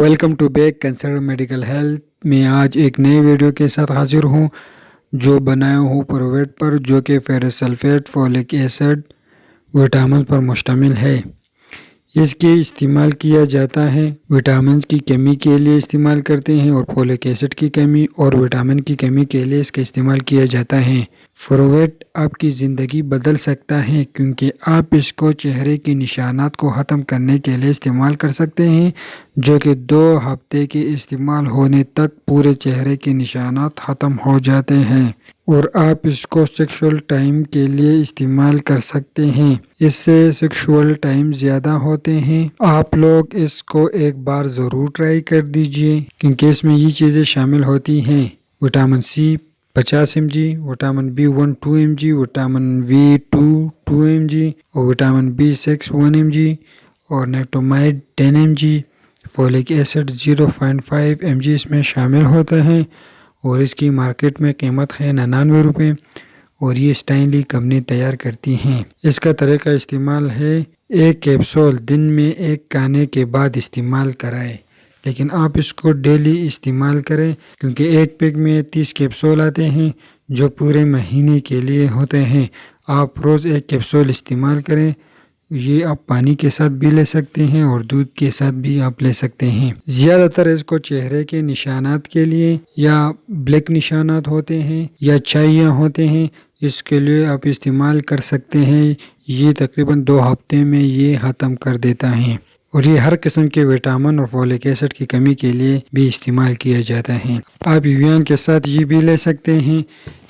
Welcome to back Concern Medical Health. میں آج ایک نئے ویڈیو کے ساتھ حاضر ہوں جو بنایا ہوں پروویٹ پر، جو کہ فیرس سلفیٹ، فولک ایسڈ، وٹامن پر مشتمل ہے۔ اس کے استعمال کیا جاتا ہے وٹامنز کی کمی کے لیے استعمال کرتے ہیں، اور فولک ایسڈ کی کمی اور وٹامن کی کمی کے لیے اس کا استعمال کیا جاتا ہے۔ پروویٹ آپ کی زندگی بدل سکتا ہے، کیونکہ آپ اس کو چہرے کے نشانات کو ختم کرنے کے لیے استعمال کر سکتے ہیں، جو کہ 2 ہفتے کے استعمال ہونے تک پورے چہرے کے نشانات ختم ہو جاتے ہیں۔ اور آپ اس کو سیکشول ٹائم کے لیے استعمال کر سکتے ہیں۔ اس سے سیکشول ٹائم زیادہ ہوتے ہیں۔ آپ لوگ اس کو ایک بار ضرور ٹرائی کر دیجئے، کیونکہ اس میں یہ چیزیں شامل ہوتی ہیں: vitamin C 50 mg، vitamin B1 2 mg، vitamin V2 2 mg، اور وٹامن B6 1 mg، اور nicotinamide 10 mg، folic acid 0.5 mg اس میں شامل ہوتا ہے، اور اس کی مارکیٹ میں قیمت ہے 99 روپے، اور یہ اسٹینلی کمپنی تیار کرتی ہیں۔ اس کا طریقہ استعمال ہے: ایک کیپسول دن میں ایک کھانے کے بعد استعمال کرائے، لیکن آپ اس کو ڈیلی استعمال کریں، کیونکہ ایک پیک میں 30 کیپسول آتے ہیں جو پورے مہینے کے لیے ہوتے ہیں۔ آپ روز ایک کیپسول استعمال کریں۔ یہ آپ پانی کے ساتھ بھی لے سکتے ہیں اور دودھ کے ساتھ بھی آپ لے سکتے ہیں۔ زیادہ تر اس کو چہرے کے نشانات کے لیے، یا بلیک نشانات ہوتے ہیں، یا چھائیاں ہوتے ہیں، اس کے لیے آپ استعمال کر سکتے ہیں۔ یہ تقریباً 2 ہفتے میں یہ ختم کر دیتا ہے، اور یہ ہر قسم کے وٹامن اور فولک ایسڈ کی کمی کے لیے بھی استعمال کیا جاتا ہے۔ آپ ایویان کے ساتھ یہ بھی لے سکتے ہیں،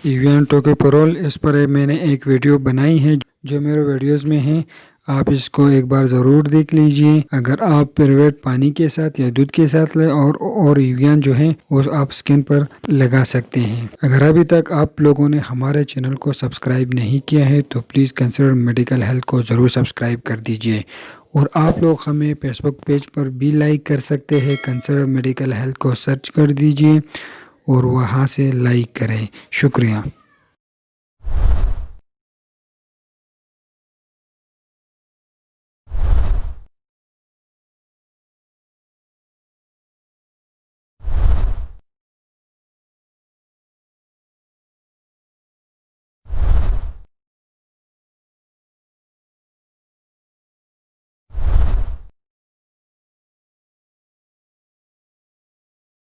ایویان ٹوکوپرول۔ اس پر میں نے ایک ویڈیو بنائی ہے جو میرے ویڈیوز میں ہے، آپ اس کو ایک بار ضرور دیکھ لیجئے۔ اگر آپ پروویٹ پانی کے ساتھ یا دودھ کے ساتھ لیں، اور ایویان جو ہے وہ آپ اسکن پر لگا سکتے ہیں۔ اگر ابھی تک آپ لوگوں نے ہمارے چینل کو سبسکرائب نہیں کیا ہے تو پلیز کنسرن میڈیکل ہیلتھ کو ضرور سبسکرائب کر دیجئے، اور آپ لوگ ہمیں فیس بک پیج پر بھی لائک کر سکتے ہیں۔ کنسرن میڈیکل ہیلتھ کو سرچ کر دیجئے اور وہاں سے لائک کریں۔ شکریہ۔